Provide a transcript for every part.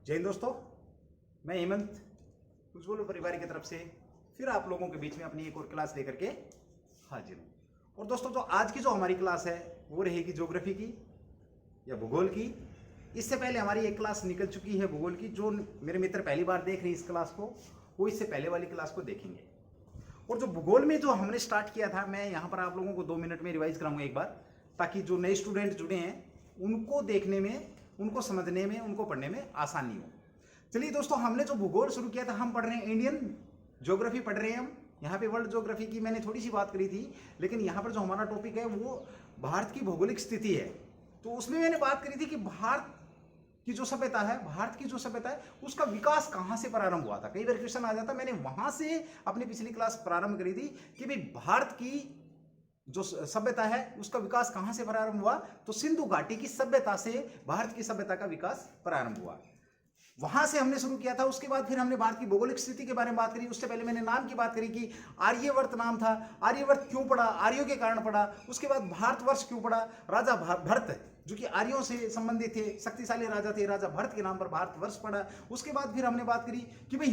जय हिंद दोस्तों, मैं हेमंत उज्ज्वल परिवार की तरफ से फिर आप लोगों के बीच में अपनी एक और क्लास लेकर के हाजिर हूँ। और दोस्तों, जो आज की जो हमारी क्लास है वो रहेगी ज्योग्राफी की या भूगोल की। इससे पहले हमारी एक क्लास निकल चुकी है भूगोल की। जो मेरे मित्र पहली बार देख रहे हैं इस क्लास को, वो इससे पहले वाली क्लास को देखेंगे। और जो भूगोल में जो हमने स्टार्ट किया था, मैं यहाँ पर आप लोगों को 2 मिनट में रिवाइज कराऊंगा एक बार, ताकि जो नए स्टूडेंट जुड़े हैं उनको देखने में, उनको समझने में, उनको पढ़ने में आसानी हो। चलिए दोस्तों, हमने जो भूगोल शुरू किया था, हम पढ़ रहे हैं इंडियन ज्योग्राफी पढ़ रहे हैं हम। यहाँ पे वर्ल्ड ज्योग्राफी की मैंने थोड़ी सी बात करी थी, लेकिन यहाँ पर जो हमारा टॉपिक है वो भारत की भौगोलिक स्थिति है। तो उसमें मैंने बात करी थी कि भारत की जो सभ्यता है, भारत की जो सभ्यता है, उसका विकास कहाँ से प्रारंभ हुआ था। कई बार क्वेश्चन आ जाता, मैंने वहां से अपनी पिछली क्लास प्रारंभ करी थी कि भाई भारत की जो सभ्यता है उसका विकास कहां से प्रारंभ हुआ। तो सिंधु घाटी की सभ्यता से भारत की सभ्यता का विकास प्रारंभ हुआ, वहां से हमने शुरू किया था। उसके बाद फिर हमने भारत की भौगोलिक स्थिति के बारे में बात करी। उससे पहले मैंने नाम की बात करी कि आर्यवर्त नाम था। आर्यवर्त क्यों पड़ा? आर्यों के कारण पड़ा। उसके बाद भारतवर्ष क्यों पड़ा? राजा भरत जो कि आर्यों से संबंधित थे, शक्तिशाली राजा थे, राजा भरत के नाम पर भारतवर्ष पड़ा। उसके बाद फिर हमने बात करी कि भाई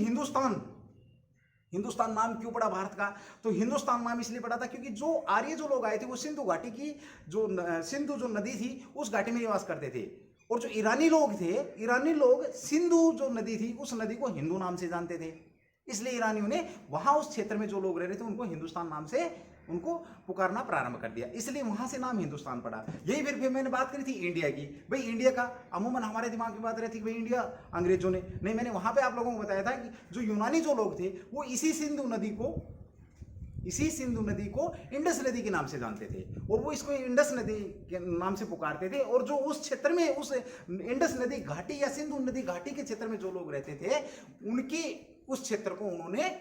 हिंदुस्तान नाम क्यों पड़ा भारत का। तो हिंदुस्तान नाम इसलिए पड़ा था क्योंकि जो आर्य जो लोग आए थे वो सिंधु घाटी की जो सिंधु जो नदी थी उस घाटी में निवास करते थे। और जो ईरानी लोग थे, ईरानी लोग सिंधु जो नदी थी उस नदी को हिंदू नाम से जानते थे, इसलिए ईरानियों ने वहां उस क्षेत्र में जो लोग रह रहे थे उनको हिंदुस्तान नाम से उनको पुकारना प्रारंभ कर दिया, इसलिए वहां से नाम हिंदुस्तान पड़ा। यही फिर मैंने बात करी थी इंडिया की। भाई इंडिया का अमूमन हमारे दिमाग में बात रहती कि भाई इंडिया अंग्रेजों ने नहीं, मैंने वहां पे आप लोगों को बताया था कि जो यूनानी जो लोग थे वो इसी सिंधु नदी को इंडस नदी के नाम से जानते थे, और वो इसको इंडस नदी के नाम से पुकारते थे। और जो उस क्षेत्र में, उस इंडस नदी घाटी या सिंधु नदी घाटी के क्षेत्र में जो लोग रहते थे, उनकी उस क्षेत्र को उन्होंने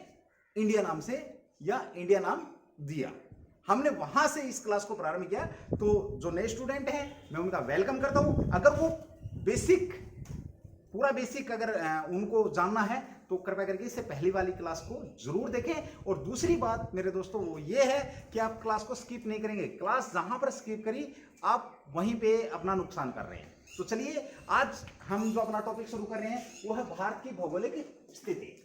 इंडिया नाम से या इंडिया नाम दिया। हमने वहां से इस क्लास को प्रारंभ किया। तो जो नए स्टूडेंट हैं मैं उनका वेलकम करता हूं। अगर वो पूरा बेसिक अगर उनको जानना है तो कृपया करके इससे पहली वाली क्लास को जरूर देखें। और दूसरी बात मेरे दोस्तों वो ये है कि आप क्लास को स्किप नहीं करेंगे। क्लास जहां पर स्किप करी आप वहीं पे अपना नुकसान कर रहे हैं। तो चलिए, आज हम जो अपना टॉपिक शुरू कर रहे हैं वो है भारत की भौगोलिक स्थिति।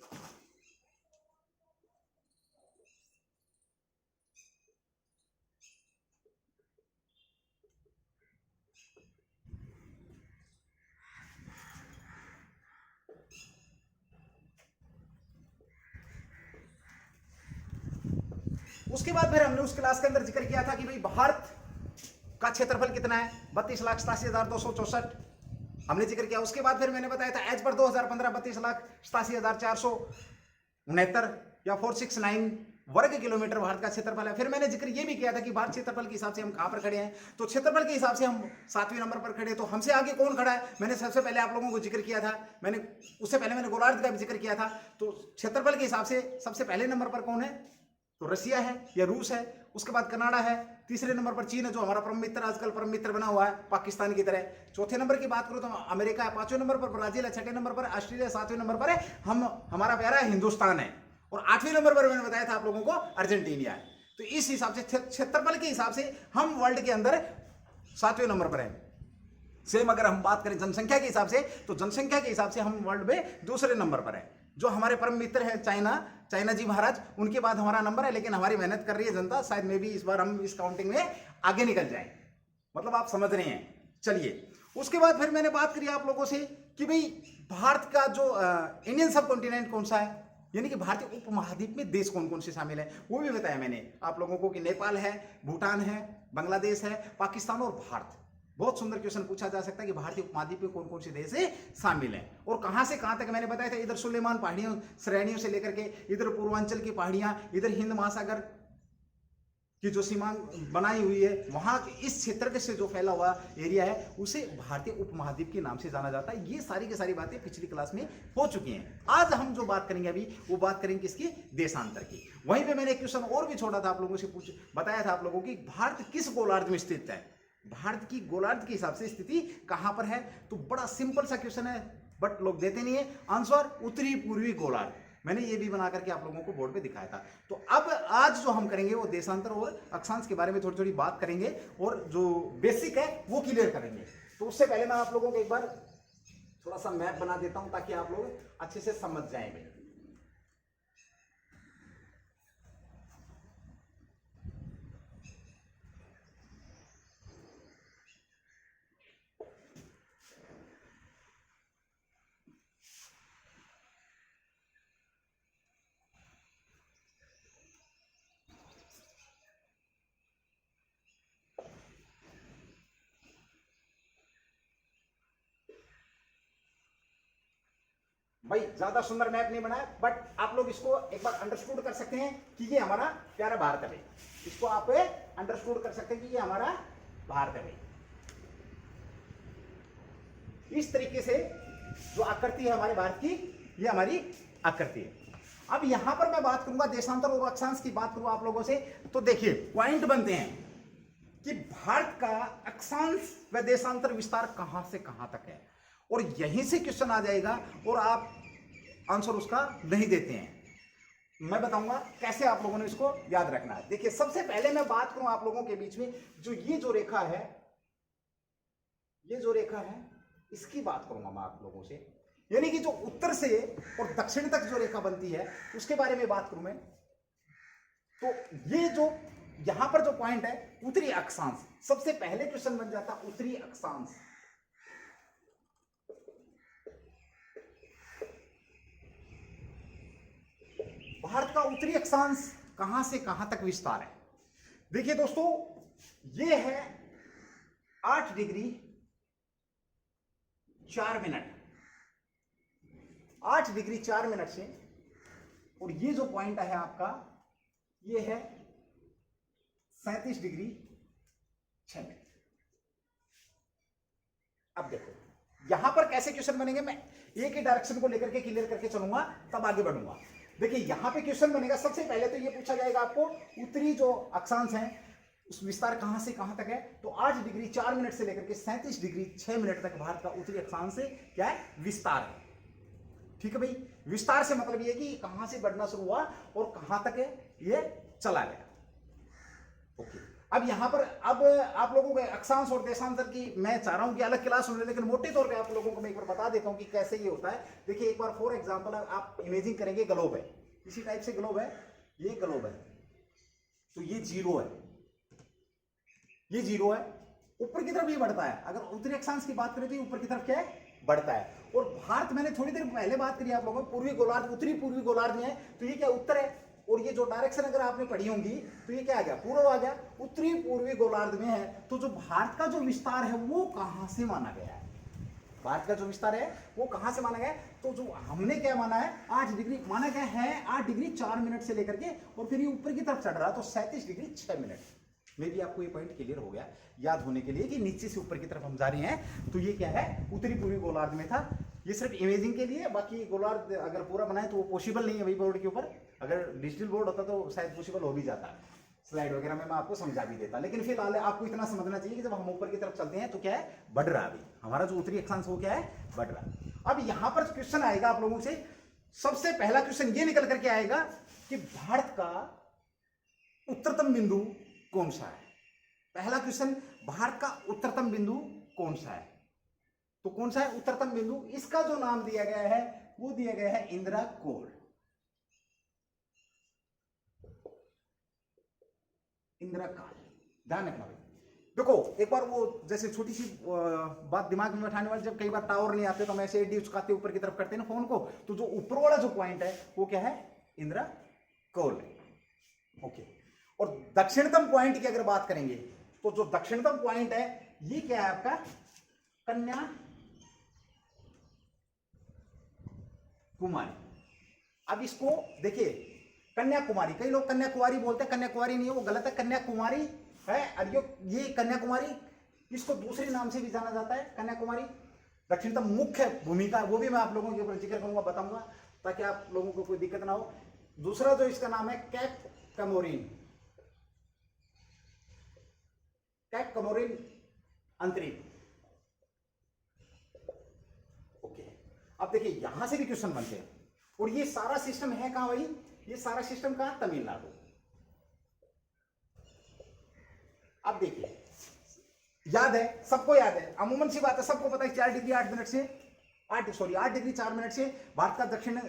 उसके बाद फिर हमने उस क्लास के अंदर जिक्र किया था कि भाई भारत का क्षेत्रफल कितना है, 32,87,264 हमने जिक्र किया। उसके बाद फिर मैंने बताया था एज पर 2015 32,87,469 या 469 वर्ग किलोमीटर भारत का क्षेत्रफल है। फिर मैंने जिक्र ये भी किया था कि भारत क्षेत्रफल के हिसाब से हम कहां पर खड़े हैं। तो क्षेत्रफल के हिसाब से हम 7वें नंबर पर खड़े हैं। तो हमसे आगे कौन खड़ा है, मैंने सबसे पहले आप लोगों को जिक्र किया था। उससे पहले मैंने गोलार्ध का भी जिक्र किया था। तो क्षेत्रफल के हिसाब से सबसे पहले नंबर पर कौन है, तो रसिया है या रूस है। उसके बाद कनाडा है। तीसरे नंबर पर चीन है जो हमारा परम मित्र, आजकल परम मित्र बना हुआ है पाकिस्तान की तरह। चौथे नंबर की बात करूं तो अमेरिका है। 5वें नंबर पर ब्राजील है। 6ठे नंबर पर ऑस्ट्रेलिया। 7वें नंबर पर है हमारा प्यारा हिंदुस्तान है। और 8वें नंबर पर मैंने बताया था आप लोगों को अर्जेंटीना है। तो इस हिसाब से क्षेत्रफल के हिसाब से हम वर्ल्ड के अंदर 7वें नंबर पर है। सेम अगर हम बात करें जनसंख्या के हिसाब से, तो जनसंख्या के हिसाब से हम वर्ल्ड में दूसरे नंबर पर है। जो हमारे परम मित्र है चाइना जी महाराज, उनके बाद हमारा नंबर है। लेकिन हमारी मेहनत कर रही है जनता, शायद में भी इस बार हम इस काउंटिंग में आगे निकल जाएं। मतलब आप समझ रहे हैं। चलिए, उसके बाद फिर मैंने बात करी आप लोगों से कि भाई भारत का जो इंडियन सब कॉन्टिनेंट कौन सा है, यानी कि भारतीय उपमहाद्वीप में देश कौन कौन से शामिल है, वो भी बताया मैंने आप लोगों को कि नेपाल है, भूटान है, बांग्लादेश है, पाकिस्तान और भारत। बहुत सुंदर क्वेश्चन पूछा जा सकता है कि भारतीय उपमहाद्वीप में कौन कौन से देश शामिल हैं और कहां से कहां तक। मैंने बताया था इधर सुलेमान पहाड़ियों श्रेणियों से लेकर के इधर पूर्वांचल की पहाड़ियां, इधर हिंद महासागर की जो सीमा बनाई हुई है, वहां इस क्षेत्र से जो फैला हुआ एरिया है उसे भारतीय उपमहाद्वीप के नाम से जाना जाता है। ये सारी की सारी बातें पिछली क्लास में हो चुकी हैं। आज हम जो बात करेंगे अभी वो बात करेंगे किसकी, देशांतर की। वहीं पे मैंने एक क्वेश्चन और भी छोड़ा था आप लोगों से, बताया था आप लोगों की भारत किस गोलार्ध में स्थित है, भारत की गोलार्ध के हिसाब से स्थिति कहां पर है। तो बड़ा सिंपल सा क्वेश्चन है, बट लोग देते नहीं है आंसर, उत्तरी पूर्वी गोलार्ध। मैंने ये भी बना करके आप लोगों को बोर्ड पे दिखाया था। तो अब आज जो हम करेंगे वो देशांतर और अक्षांश के बारे में थोड़ी थोड़ी बात करेंगे और जो बेसिक है वो क्लियर करेंगे। तो उससे पहले मैं आप लोगों को एक बार थोड़ा सा मैप बना देता हूं ताकि आप लोग अच्छे से समझ जाएंगे। भाई ज्यादा सुंदर मैप नहीं बनाया, बट आप लोग इसको एक बार अंडरस्टूड कर सकते हैं कि ये हमारा प्यारा भारत है। इसको आप अंडरस्टूड कर सकते हैं कि ये हमारा भारत है। इस तरीके से जो आकृति है हमारे भारत की, ये हमारी आकृति है। अब यहां पर मैं बात करूंगा देशांतर और अक्षांश की बात करूंगा आप लोगों से, तो देखिए पॉइंट बनते हैं कि भारत का अक्षांश व देशांतर विस्तार कहां से कहां तक है, और यहीं से क्वेश्चन आ जाएगा और आप आंसर उसका नहीं देते हैं। मैं बताऊंगा कैसे आप लोगों ने इसको याद रखना है। देखिए सबसे पहले मैं बात करूं आप लोगों के बीच में, ये जो रेखा है, ये जो रेखा है इसकी बात करूंगा मैं आप लोगों से, यानी कि जो उत्तर से और दक्षिण तक जो रेखा बनती है उसके बारे में बात करूं मैं। तो ये जो यहां पर जो पॉइंट है उत्तरी अक्षांश, सबसे पहले क्वेश्चन बन जाता उत्तरी अक्षांश। भारत का उत्तरी अक्षांश कहां से कहां तक विस्तार है। देखिए दोस्तों ये है 8 डिग्री 4 मिनट, 8 डिग्री 4 मिनट से, और ये जो पॉइंट है आपका ये है 37 डिग्री 6 मिनट। अब देखो यहां पर कैसे क्वेश्चन बनेंगे, मैं एक ही डायरेक्शन को लेकर के क्लियर करके चलूंगा तब आगे बढ़ूंगा। देखिए यहां पे क्वेश्चन बनेगा, सबसे पहले तो ये पूछा जाएगा आपको उत्तरी जो अक्षांश है उस विस्तार कहां से कहां तक है। तो 8 डिग्री 4 मिनट से लेकर के 37 डिग्री 6 मिनट तक भारत का उत्तरी अक्षांश से क्या है, विस्तार है। ठीक है भाई, विस्तार से मतलब ये कि कहां से बढ़ना शुरू हुआ और कहां तक है ये चला गया। ओके, अब यहां पर अब आप लोगों को अक्षांश और देशांतर की मैं चाह रहा हूं कि अलग क्लास होने, लेकिन मोटे तौर पे आप लोगों को मैं एक बार बता देता हूं कि कैसे ये होता है। देखिए एक बार फॉर एग्जांपल आप इमेजिन करेंगे ग्लोब है, इसी टाइप से ग्लोब है, ये ग्लोब है, तो ये जीरो है, ये जीरो है, ऊपर की तरफ ये बढ़ता है। अगर उत्तरी अक्षांश की बात करें तो ये ऊपर की तरफ क्या है, बढ़ता है। और भारत, मैंने थोड़ी देर पहले बात करी आप लोगों को, पूर्वी गोलार्ध, उत्तरी पूर्वी गोलार्ध में है, तो ये क्या उत्तर है, और ये जो डायरेक्शन अगर आपने पढ़ी होंगी तो ये क्या आ गया, पूर्व आ गया। उत्तरी पूर्वी गोलार्ध में है, तो जो भारत का जो विस्तार है वो कहां से माना गया है, भारत का जो विस्तार है वो कहां से माना गया है, तो जो हमने क्या माना है 8 डिग्री माना गया है, 8 डिग्री 4 मिनट से लेकर के, और फिर ये ऊपर की तरफ चढ़ रहा तो 37 डिग्री 6 मिनट में भी आपको ये पॉइंट क्लियर हो गया याद होने के लिए कि नीचे से ऊपर की तरफ हम जा रहे हैं। तो ये क्या है, उत्तरी पूर्वी गोलार्ध में था। ये सिर्फ इमेजिंग के लिए, बाकी गोलार्ध अगर पूरा बनाए तो वो पॉसिबल नहीं है भाई बोर्ड के ऊपर। अगर डिजिटल बोर्ड होता तो शायद पॉसिबल हो भी जाता, स्लाइड वगैरह में मैं आपको समझा भी देता। लेकिन फिलहाल आपको इतना समझना चाहिए कि जब हम ऊपर की तरफ चलते हैं तो क्या है, बढ़ रहा है। अभी हमारा जो उत्तरी अक्षांश वो क्या है, बढ़ रहा है। अब यहां पर क्वेश्चन आएगा आप लोगों से, सबसे पहला क्वेश्चन ये निकल करके आएगा कि भारत का उत्तरतम बिंदु कौन सा है। पहला क्वेश्चन, भारत का उत्तरतम बिंदु कौन सा है, तो कौन सा है उत्तरतम बिंदु। इसका जो नाम दिया गया है वो दिया गया है इंदिरा कोल, इंदिरा काल। ध्यान रखना भाई। देखो एक बार वो जैसे छोटी सी बात दिमाग में बैठाने वाली, जब कई बार टावर नहीं आते तो हम ऐसे एडी चुकाते ऊपर की तरफ करते हैं ना फोन को, तो जो ऊपर वाला जो पॉइंट है वो क्या है, इंदिरा कोल। ओके, और दक्षिणतम पॉइंट की अगर बात करेंगे तो जो दक्षिणतम पॉइंट है ये क्या है आपका, कन्याकुमारी। अब इसको देखिए, कन्याकुमारी, कई लोग कन्याकुमारी बोलते हैं, कन्याकुमारी नहीं है, वो गलत है, कन्याकुमारी है। और ये कन्याकुमारी, इसको दूसरे नाम से भी जाना जाता है कन्याकुमारी। दक्षिणतम मुख्य भूमिका, वो भी मैं आप लोगों के ऊपर जिक्र करूंगा, बताऊंगा, ताकि आप लोगों को कोई दिक्कत ना हो। दूसरा जो इसका नाम है कैप कमोरिन, कैप कमोरिन अंतरिक्ष। ओके, अब देखिए यहां से भी क्वेश्चन बनते हैं, और ये सारा सिस्टम है कहां भाई, ये सारा सिस्टम कहां, तमिलनाडु। अब देखिए, याद है, सबको याद है, अमूमन सी बात है, सबको पता है 4 डिग्री 8 मिनट से 8 डिग्री 4 मिनट से भारत का दक्षिण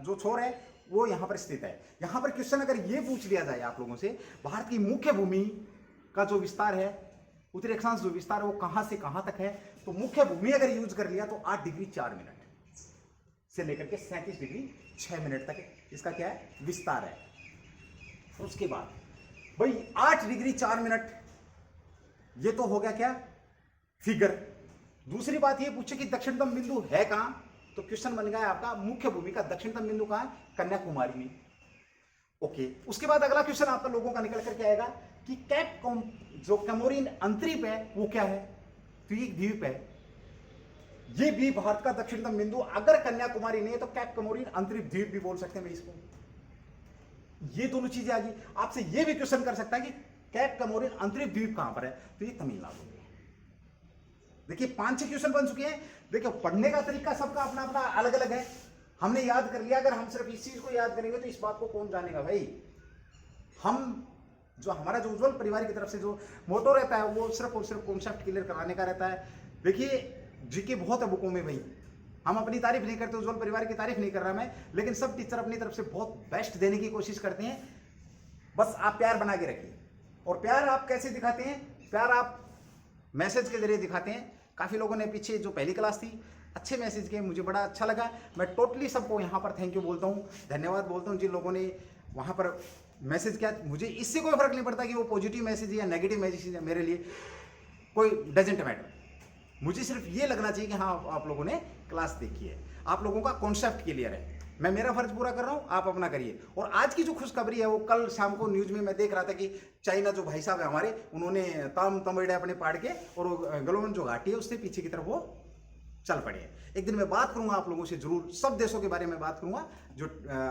जो छोर है वो यहां पर स्थित है। यहां पर क्वेश्चन अगर ये पूछ लिया जाए आप लोगों से, भारत की मुख्य भूमि का जो विस्तार है, उत्तरी अक्षांश जो विस्तार है वो कहां से कहां तक है, तो मुख्य भूमि अगर यूज कर लिया तो 8 डिग्री 4 मिनट से लेकर के 37 डिग्री 6 मिनट तक इसका क्या है, विस्तार है। उसके बाद भाई 8 डिग्री 4 मिनट, ये तो हो गया क्या, फिगर। दूसरी बात ये पूछे कि दक्षिणतम बिंदु है कहां, तो क्वेश्चन बन गया आपका मुख्य भूमि का दक्षिणतम बिंदु कहां है, कन्याकुमारी में। ओके, उसके बाद अगला क्वेश्चन आपका लोगों का निकल करके आएगा कि जो कमोरिन अंतरीप है वो क्या है, तो ये द्वीप है। ये भी भारत का दक्षिणतम बिंदु, अगर कन्याकुमारी नहीं है तो कैप कमोरिन अंतरीप द्वीप भी बोल सकते हैं इसको। ये दोनों चीजें आ गई। आपसे ये भी क्वेश्चन कर सकता है कि कैप कमोरिन अंतरिक्ष द्वीप कहां पर है, तो ये तमिलनाडु में है। देखिए 5-6 क्वेश्चन बन चुके हैं। देखिए पढ़ने का तरीका सबका अपना अपना अलग अलग है। हमने याद कर लिया, अगर हम सिर्फ इस चीज को याद करेंगे तो इस बात को कौन जानेगा भाई। हम जो हमारा जो उज्जवल परिवार की तरफ से जो मोटो रहता है वो सिर्फ और सिर्फ कॉन्सेप्ट क्लियर कराने का रहता है। देखिए जीके बहुत है बुकों में भाई, हम अपनी तारीफ नहीं करते, उज्जवल परिवार की तारीफ नहीं कर रहा मैं, लेकिन सब टीचर अपनी तरफ से बहुत बेस्ट देने की कोशिश करते हैं। बस आप प्यार बना के रखिए। और प्यार आप कैसे दिखाते हैं, प्यार आप मैसेज के जरिए दिखाते हैं। काफी लोगों ने पीछे जो पहली क्लास थी अच्छे मैसेज किए, मुझे बड़ा अच्छा लगा। मैं टोटली सबको यहाँ पर थैंक यू बोलता हूँ, धन्यवाद बोलता हूँ जिन लोगों ने वहाँ पर मैसेज किया। मुझे इससे कोई फर्क नहीं पड़ता कि वो पॉजिटिव मैसेज या नेगेटिव मैसेज है, मेरे लिए कोई डजेंट मैटर। मुझे सिर्फ ये लगना चाहिए कि हाँ आप लोगों ने क्लास देखी है, आप लोगों का कॉन्सेप्ट क्लियर है। मैं मेरा फर्ज पूरा कर रहा हूँ, आप अपना करिए। और आज की जो खुशखबरी है वो कल शाम को न्यूज में मैं देख रहा था कि चाइना जो भाई साहब है हमारे, उन्होंने ताम तमड़े अपने पाड़ के और गलोवन जो घाटी है उससे पीछे की तरफ वो चल पड़े हैं। एक दिन मैं बात करूंगा आप लोगों से जरूर, सब देशों के बारे में बात करूंगा। जो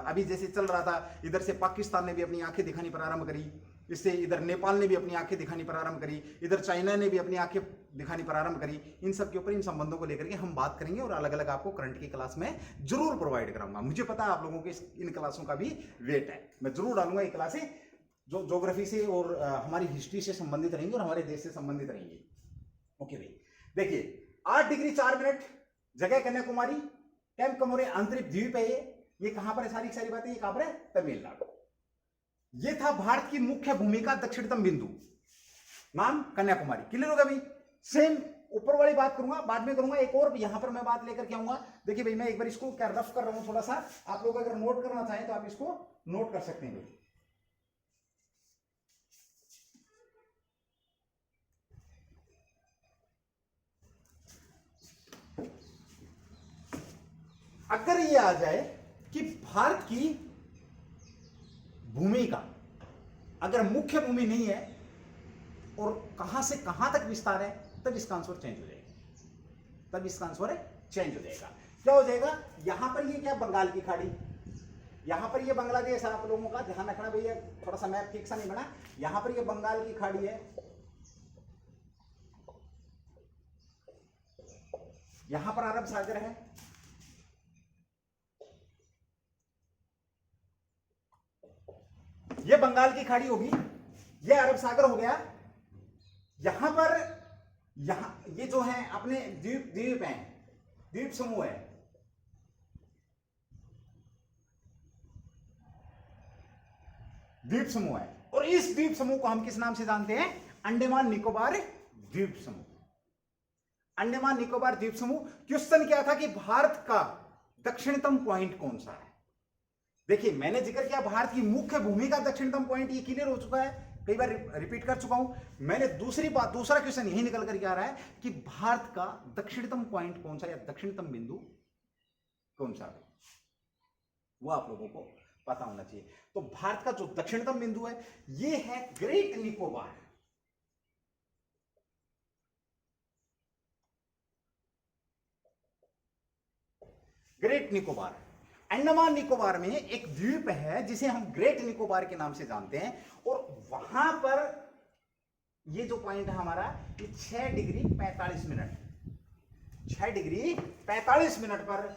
अभी जैसे चल रहा था, इधर से पाकिस्तान ने भी अपनी आंखें दिखानी प्रारंभ करी, इससे इधर नेपाल ने भी अपनी आंखें दिखानी प्रारंभ करी, इधर चाइना ने भी अपनी आंखें दिखानी प्रारंभ करी। इन सब के ऊपर, इन संबंधों को लेकर के हम बात करेंगे और अलग अलग आपको करंट की क्लास में जरूर प्रोवाइड कराऊंगा। मुझे पता है आप लोगों के इन क्लासों का भी वेट है, मैं जरूर डालूंगा ये क्लासें जो ज्योग्राफी से और हमारी हिस्ट्री से संबंधित रहेंगी और हमारे देश से संबंधित रहेंगी। ओके भाई, देखिए 8 डिग्री 4 मिनट, जगह कन्याकुमारी, कैंप कमोरे अंतरिक्ष द्वीप है ये कहां पर है, सारी सारी बातें ये कहां पर है, तमिलनाडु। ये था भारत की मुख्य भूमि का दक्षिणतम बिंदु, नाम कन्याकुमारी। क्लियर होगा भाई। सेम ऊपर वाली बात करूंगा, बाद में करूंगा एक और यहां पर मैं बात लेकर के आऊंगा। देखिए भाई मैं एक बार इसको क्या रफ कर रहा हूं थोड़ा सा, आप लोग अगर नोट करना चाहें तो आप इसको नोट कर सकते हैं भाई। अगर ये आ जाए कि भारत की भूमि का अगर मुख्य भूमि नहीं है और कहां से कहां तक विस्तार है, तब इसका आंसर चेंज हो जाएगा। तब इसका आंसर चेंज हो जाएगा। क्या हो जाएगा, यहां पर ये क्या, बंगाल की खाड़ी, यहां पर ये बांग्लादेश। आप लोगों का ध्यान रखना भैया, थोड़ा सा मैप ठीक सा नहीं बना। यहां पर ये बंगाल की खाड़ी है, यहां पर अरब सागर है, ये बंगाल की खाड़ी होगी, ये अरब सागर हो गया। यहां पर ये जो है अपने द्वीप हैं, द्वीप समूह है, द्वीप समूह है। और इस द्वीप समूह को हम किस नाम से जानते हैं, अंडमान निकोबार द्वीप समूह। अंडमान निकोबार द्वीप समूह। क्वेश्चन क्या था कि भारत का दक्षिणतम पॉइंट कौन सा है। देखिए मैंने जिक्र किया भारत की मुख्य भूमि का दक्षिणतम पॉइंट, ये क्लियर हो चुका है, कई बार रिपीट कर चुका हूं। मैंने दूसरा क्वेश्चन यही निकल करके आ रहा है कि भारत का दक्षिणतम पॉइंट कौन सा या दक्षिणतम बिंदु कौन सा है, वो आप लोगों को पता होना चाहिए। तो भारत का जो दक्षिणतम बिंदु है ये है ग्रेट निकोबार। ग्रेट निकोबार, अंडमान निकोबार में एक द्वीप है जिसे हम ग्रेट निकोबार के नाम से जानते हैं। और वहां पर ये जो पॉइंट है हमारा, ये 6 डिग्री 45 मिनट, 6 डिग्री 45 मिनट पर,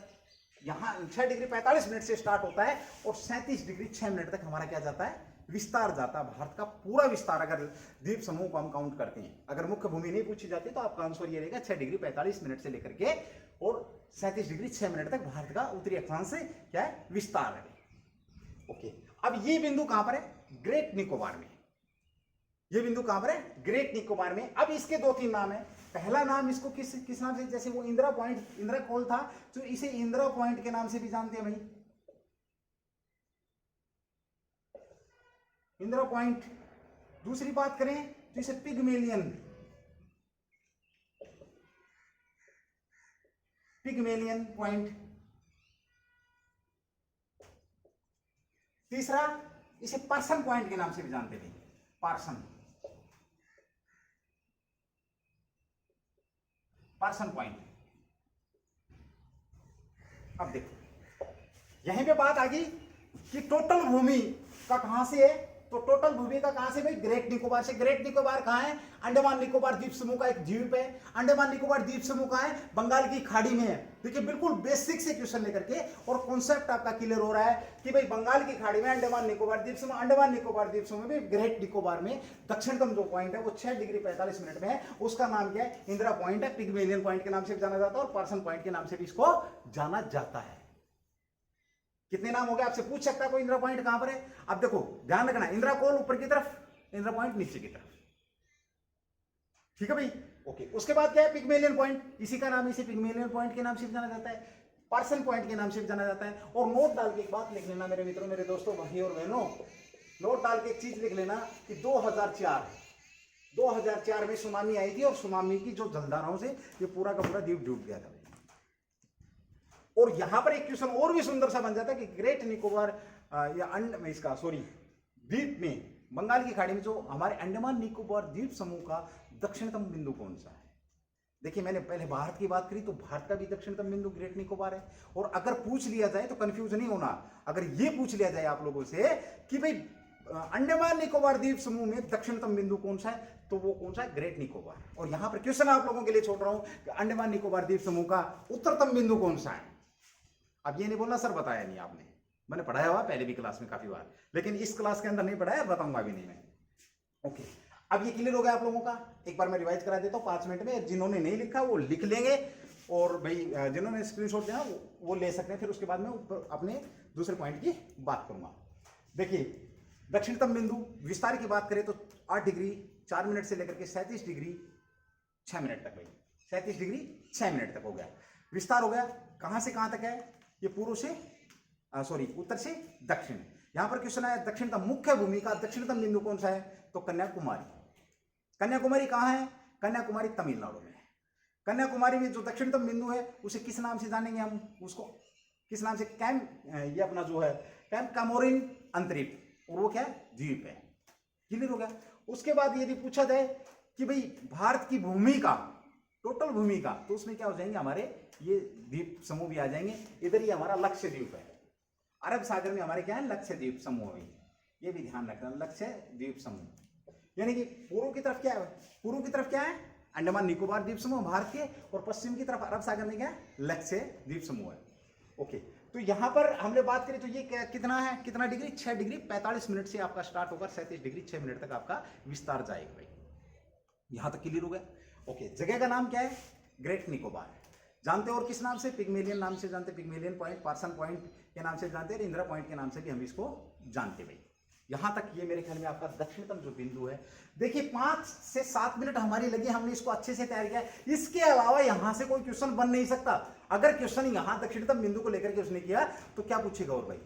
यहां 6 डिग्री 45 मिनट से स्टार्ट होता है और 37 डिग्री 6 मिनट तक हमारा क्या जाता है, विस्तार जाता है। भारत का पूरा विस्तार अगर द्वीप समूह को हम काउंट करते हैं, अगर मुख्य भूमि नहीं पूछी जाती तो आपका आंसर ये रहेगा 6 डिग्री 45 मिनट से लेकर के और 37 डिग्री 6 मिनट तक भारत का उत्तरी अक्षांश से क्या है, विस्तार है। ओके, अब ये बिंदु कहां पर है, ग्रेट निकोबार में। ये बिंदु कहां पर है, ग्रेट निकोबार में। अब इसके दो तीन नाम है। पहला नाम इसको किस नाम से, जैसे वो इंदिरा पॉइंट, इंदिरा कोल था, तो इसे इंदिरा पॉइंट के नाम से भी जानते हैं भाई, इंदिरा पॉइंट। दूसरी बात करें तो इसे पिगमेलियन, पिगमेलियन पॉइंट। तीसरा इसे पार्सन पॉइंट के नाम से भी जानते थे, पार्सन, पार्सन पॉइंट। अब देखो यहीं पे बात आ गई कि टोटल भूमि का कहां से है, तो टोटल भूमि का कहां से भाई, ग्रेट निकोबार से। ग्रेट निकोबार कहां है, अंडमान निकोबार द्वीप समूह का एक द्वीप है। अंडमान निकोबार द्वीप समूह कहां है, बंगाल की खाड़ी में है। देखिए बिल्कुल बेसिक से क्वेश्चन लेकर के और कॉन्सेप्ट आपका क्लियर हो रहा है कि भाई बंगाल की खाड़ी में अंडमान निकोबार द्वीप समूह, अंडमान निकोबार द्वीप समूह में ग्रेट निकोबार में दक्षिणतम जो पॉइंट है वो 6 डिग्री 45 मिनट में है। उसका नाम क्या है, इंदिरा पॉइंट है, पिगमेलियन पॉइंट के नाम से जाना जाता है और पार्सन पॉइंट के नाम से भी इसको जाना जाता है। कितने नाम हो गए, आपसे पूछ सकता है कोई इंदिरा पॉइंट कहां पर है। अब देखो ध्यान रखना, इंदिरा कोल ऊपर की तरफ, इंदिरा पॉइंट नीचे की तरफ, ठीक है भाई। ओके, उसके बाद क्या है, पिगमेलियन पॉइंट, इसी का नाम, इसे पिगमेलियन पॉइंट के नाम से भी जाना जाता है, पार्सन पॉइंट के नाम से भी जाना जाता है। और नोट डाल के एक बात लिख लेना मेरे मित्रों, मेरे दोस्तों, भाई और बहनों, नोट डाल के एक चीज लिख लेना कि 2004 में सुनामी आई थी और सुनामी की जो जलधाराओं से ये पूरा का पूरा द्वीप डूब गया था। और यहां पर एक क्वेश्चन और भी सुंदर सा बन जाता है कि ग्रेट निकोबार या इसका सॉरी द्वीप में, बंगाल की खाड़ी में जो हमारे अंडमान निकोबार द्वीप समूह का दक्षिणतम बिंदु कौन सा है। देखिए मैंने पहले भारत की बात करी तो भारत का भी दक्षिणतम बिंदु ग्रेट निकोबार है। और अगर पूछ लिया जाए तो कंफ्यूज नहीं होना, अगर ये पूछ लिया जाए आप लोगों से कि भाई अंडमान निकोबार द्वीप समूह में दक्षिणतम बिंदु कौन सा है, तो वो कौन सा है, ग्रेट निकोबार। और यहां पर क्वेश्चन आप लोगों के लिए छोड़ रहा हूं कि अंडमान निकोबार द्वीप समूह का उत्तरतम बिंदु कौन सा है। अब ये नहीं बोलना सर बताया नहीं आपने, मैंने पढ़ाया हुआ पहले भी क्लास में काफी बार, लेकिन इस क्लास के अंदर नहीं पढ़ाया, बताऊंगा भी नहीं मैं। ओके, अब ये क्लियर हो गया आप लोगों का। एक बार मैं रिवाइज करा देता हूँ 5 मिनट में, जिन्होंने नहीं लिखा वो लिख लेंगे और भाई जिन्होंने स्क्रीनशॉट देना वो ले सकते हैं। फिर उसके बाद में अपने दूसरे पॉइंट की बात करूंगा। देखिए दक्षिणतम बिंदु विस्तार की बात करें तो 8 डिग्री 4 मिनट से लेकर के 37 डिग्री 6 मिनट तक, भाई 37 डिग्री 6 मिनट तक हो गया, विस्तार हो गया। कहां से कहां तक है, ये पूर्व से उत्तर से दक्षिण। यहां पर क्वेश्चन आया दक्षिणतम मुख्य भूमि का दक्षिणतम बिंदु कौन सा है, तो कन्याकुमारी। कन्याकुमारी कहां है, कन्याकुमारी तमिलनाडु में है। कन्याकुमारी में जो दक्षिणतम बिंदु है उसे किस नाम से जानेंगे हम, उसको किस नाम से, ये अपना जो है कैंप कामोरिन अंतरिक्ष, और वो क्या है, द्वीप है। क्लियर हो गया। उसके बाद यदि पूछा जाए कि भाई भारत की भूमि का, टोटल भूमि का, तो उसमें क्या हो जाएंगे हमारे ये द्वीप समूह भी आ जाएंगे। इधर ही हमारा लक्ष्य द्वीप है, अरब सागर में हमारे क्या है, लक्ष्य द्वीप समूह है। ये भी ध्यान रखना, लक्ष्य द्वीप समूह, यानी कि पूर्व की तरफ क्या है, पूर्व की तरफ क्या है, अंडमान निकोबार द्वीप समूह भारत के, और पश्चिम की तरफ अरब सागर में क्या है, लक्ष्य द्वीप समूह है। ओके, तो यहां पर हमने बात करी तो ये कितना है, कितना डिग्री, 6 डिग्री 45 मिनट से आपका स्टार्ट होकर 37 डिग्री 6 मिनट तक आपका विस्तार जाएगा भाई। यहां तक क्लियर हो गया। ओके, जगह का नाम क्या है, ग्रेट निकोबार जानते हो, और किस नाम से, पिगमेलियन नाम से जानते, पिगमेलियन पॉइंट, पार्सन पॉइंट के नाम से जानते हैं, इंदिरा पॉइंट के नाम से भी हम इसको जानते भाई। यहां तक ये मेरे ख्याल में आपका दक्षिणतम जो बिंदु है। देखिए 5 से 7 मिनट हमारी लगी, हमने इसको अच्छे से तैयार किया। इसके अलावा यहां से कोई क्वेश्चन बन नहीं सकता। अगर क्वेश्चन यहां दक्षिणतम बिंदु को लेकर के उसने किया तो क्या पूछेगा और भाई,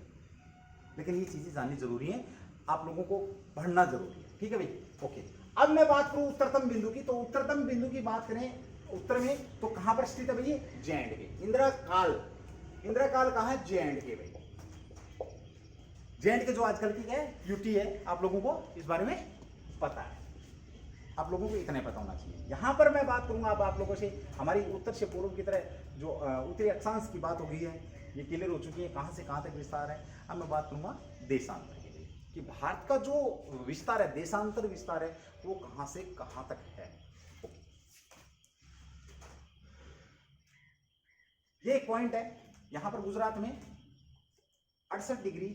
लेकिन ये चीजें जाननी जरूरी है, आप लोगों को पढ़ना जरूरी है, ठीक है भाई। ओके, अब मैं बात करूं उत्तरतम बिंदु की, तो उत्तरतम बिंदु की बात करें उत्तर में तो कहां पर स्थित है भाई, जे.एंड.के। इंदिरा काल कहां है, जे.एंड.के भाई। जे.एंड.के जो आजकल की है यूटी है, आप लोगों को इस बारे में पता है, आप लोगों को इतना पता होना चाहिए। यहां पर मैं बात करूंगा अब आप लोगों से, हमारी उत्तर से पूर्व की तरह जो उत्तरी अक्षांश की बात हो गई है, ये क्लियर हो चुकी है, कहां से कहां तक विस्तार है। अब मैं बात करूंगा देशांतर के लिए कि भारत का जो विस्तार है, देशांतर विस्तार है, वो कहां से कहां तक है। ये एक पॉइंट है, यहां पर गुजरात में 68 degree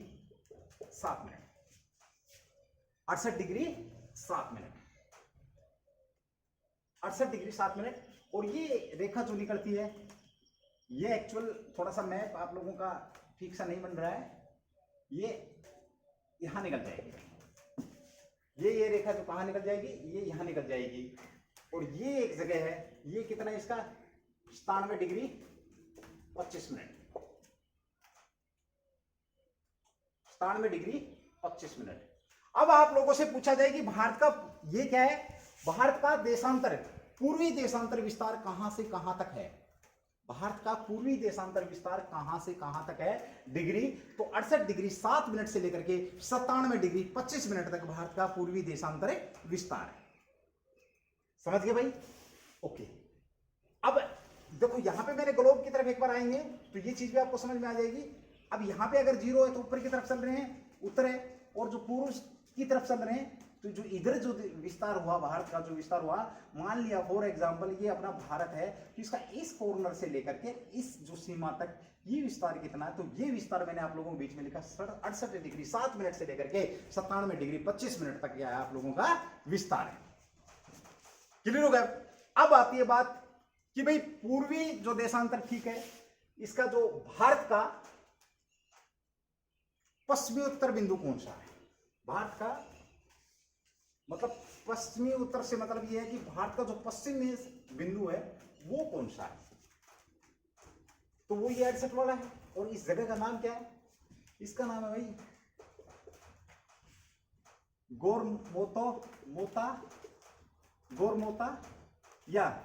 7 minute, 68 degree 7 minute, 68 degree 7 minute. और ये रेखा जो निकलती है ये एक्चुअल थोड़ा सा मैप आप लोगों का ठीक सा नहीं बन रहा है, ये यहां निकल जाएगी, ये रेखा जो कहां निकल जाएगी, ये यहां निकल जाएगी, और ये एक जगह है, ये कितना है इसका 97 डिग्री 25 मिनट, 97 डिग्री 25 मिनट। अब आप लोगों से पूछा जाए कि भारत का ये क्या है, भारत का देशांतर, पूर्वी देशांतर विस्तार कहां से कहां तक है, भारत का पूर्वी देशांतर विस्तार कहां से कहां तक है डिग्री, तो 68 डिग्री 7 मिनट से लेकर के 97 डिग्री 25 मिनट तक भारत का पूर्वी देशांतर विस्तार है। समझ गए भाई? ओके। अब देखो यहां पे मैंने ग्लोब की तरफ एक बार आएंगे तो ये चीज भी आपको समझ में आ जाएगी। अब यहां पे अगर 0 है तो ऊपर की तरफ चल रहे हैं उत्तर है, और जो पूर्व की तरफ चल रहे हैं तो जो इधर जो विस्तार हुआ, भारत का जो विस्तार हुआ, मान लिया फॉर एग्जांपल ये अपना भारत है, तो इसका इस कॉर्नर से लेकर के इस जो सीमा तक ये विस्तार कितना है, तो ये विस्तार मैंने आप लोगों के बीच में लिखा 68 डिग्री 7 मिनट से लेकर के 97 डिग्री 25 मिनट तक यह आप लोगों का विस्तार है। क्लियर हो गया? अब आती है बात कि भाई पूर्वी जो देशांतर ठीक है, इसका जो भारत का पश्चिमी उत्तर बिंदु कौन सा है, भारत का मतलब पश्चिमी उत्तर से मतलब यह है कि भारत का जो पश्चिमी बिंदु है वो कौन सा है, तो वो ये 68 वाला है। और इस जगह का नाम क्या है, इसका नाम है भाई गोरमोता या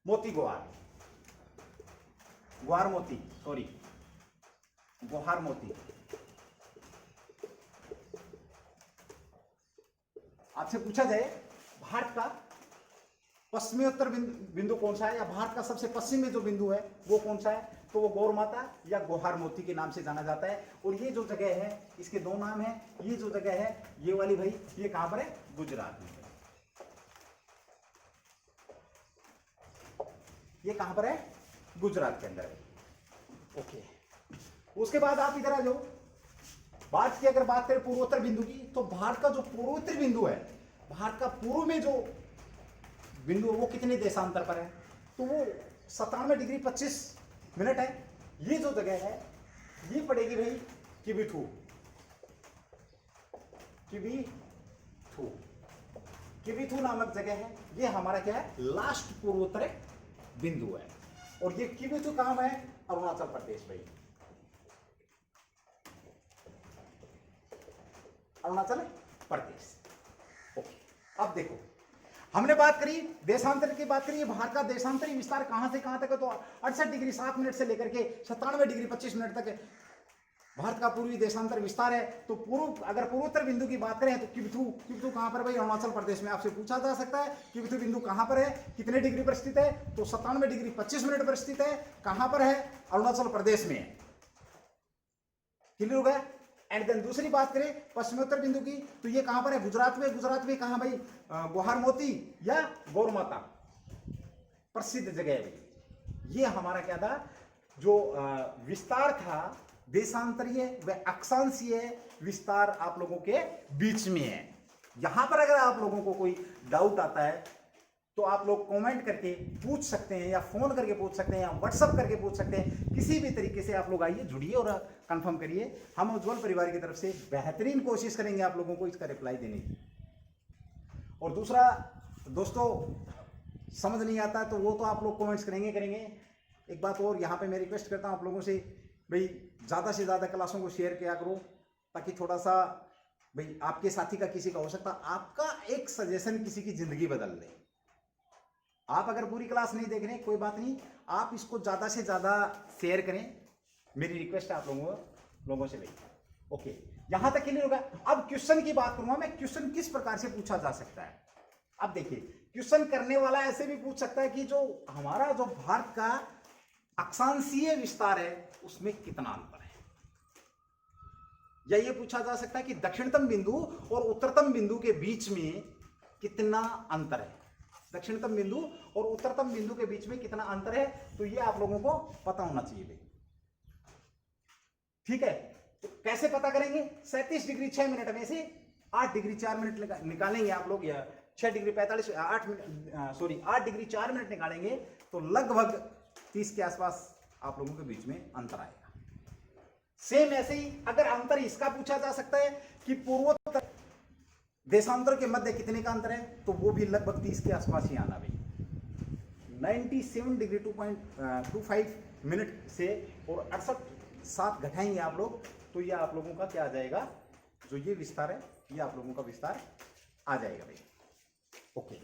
मोती गुहार मोती, सॉरी गुहार मोती। आपसे पूछा जाए भारत का पश्चिमी उत्तर बिंदु कौन सा है, या भारत का सबसे पश्चिम में जो बिंदु है वो कौन सा है, तो वो गौरमाता या गुहार मोती के नाम से जाना जाता है। और ये जो जगह है इसके दो नाम है, ये जो जगह है ये वाली भाई ये कहां पर है, गुजरात में। ये कहां पर है, गुजरात के अंदर है। ओके, उसके बाद आप इधर आ जाओ, भारत की अगर बात करें पूर्वोत्तर बिंदु की, तो भारत का जो पूर्वोत्तर बिंदु है, भारत का पूर्व में जो बिंदु है वो कितने देशांतर पर है, तो वो 97 डिग्री 25 मिनट है। ये जो जगह है ये पड़ेगी भाई किबिथू नामक जगह है। ये हमारा क्या है, लास्ट पूर्वोत्तर बिंदु है। और ये किबिथू कहां है, अरुणाचल प्रदेश भाई, अरुणाचल प्रदेश। ओके, अब देखो हमने बात करी देशांतर की, बात करी भारत का देशांतरी विस्तार कहां से कहां तक है, तो 68 डिग्री 7 मिनट से लेकर के 97 डिग्री 25 मिनट तक भारत का पूर्वी देशांतर विस्तार है। तो अगर पूर्वोत्तर बिंदु की बात करें तो किबिथू कहां पर भाई, अरुणाचल प्रदेश में। आपसे पूछा जा सकता है किबिथू बिंदु कहां पर है, कितने डिग्री पर स्थित है, तो 97 डिग्री 25 मिनट पर स्थित है। कहां पर है, अरुणाचल प्रदेश में। क्लियर हो गया? एंड देन दूसरी बात करें पश्चिमोत्तर बिंदु की, तो ये कहां पर है, गुजरात में। गुजरात में कहां भाई, गुहार मोती या गौरमाता, प्रसिद्ध जगह है भाई। ये हमारा क्या था, जो विस्तार था देशांतरीय व अक्षांशीय विस्तार आप लोगों के बीच में है। यहां पर अगर आप लोगों को कोई डाउट आता है तो आप लोग कमेंट करके पूछ सकते हैं, या फोन करके पूछ सकते हैं, या व्हाट्सअप करके पूछ सकते हैं। किसी भी तरीके से आप लोग आइए, जुड़िए और कंफर्म करिए। हम उज्ज्वल परिवार की तरफ से बेहतरीन कोशिश करेंगे आप लोगों को इसका रिप्लाई देने की। और दूसरा दोस्तों, समझ नहीं आता तो वो तो आप लोग कमेंट्स करेंगे। एक बात और यहाँ पे मैं रिक्वेस्ट करता हूँ आप लोगों से, भाई ज़्यादा से ज़्यादा क्लासों को शेयर किया करो, ताकि थोड़ा सा भाई आपके साथी का, किसी का हो सकता आपका एक सजेशन किसी की ज़िंदगी बदल दे। आप अगर पूरी क्लास नहीं देख रहे कोई बात नहीं, आप इसको ज़्यादा से ज़्यादा शेयर करें, मेरी रिक्वेस्ट है आप लोगों से भाई। ओके, यहां तक क्लियर होगा। अब क्वेश्चन की बात करूंगा मैं, क्वेश्चन किस प्रकार से पूछा जा सकता है। अब देखिए, क्वेश्चन करने वाला ऐसे भी पूछ सकता है कि जो हमारा जो भारत का अक्षांशीय विस्तार है उसमें कितना अंतर है, या ये पूछा जा सकता है कि दक्षिणतम बिंदु और उत्तरतम बिंदु के बीच में कितना अंतर है, दक्षिणतम बिंदु और उत्तरतम बिंदु के बीच में कितना अंतर है। तो ये आप लोगों को पता होना चाहिए भाई, ठीक है। तो कैसे पता करेंगे, 37 डिग्री 6 मिनट में से 8 डिग्री 4 मिनट निकालेंगे आप लोग, या 6 degree 45 8 minute sorry 8 degree 4 minute निकालेंगे तो लगभग 30 के आसपास आप लोगों के बीच में अंतर आएगा। सेम ऐसे ही अगर अंतर इसका पूछा जा सकता है कि पूर्वोत्तर देशांतर के मध्य कितने का अंतर है, तो वो भी लगभग 30 के आसपास ही आना भाई। 97 डिग्री 2.25 मिनट से और 68 घटाएंगे आप लोग तो ये आप लोगों का क्या आ जाएगा, जो ये विस्तार है ये आप लोगों का विस्तार आ जाएगा भाई। ओके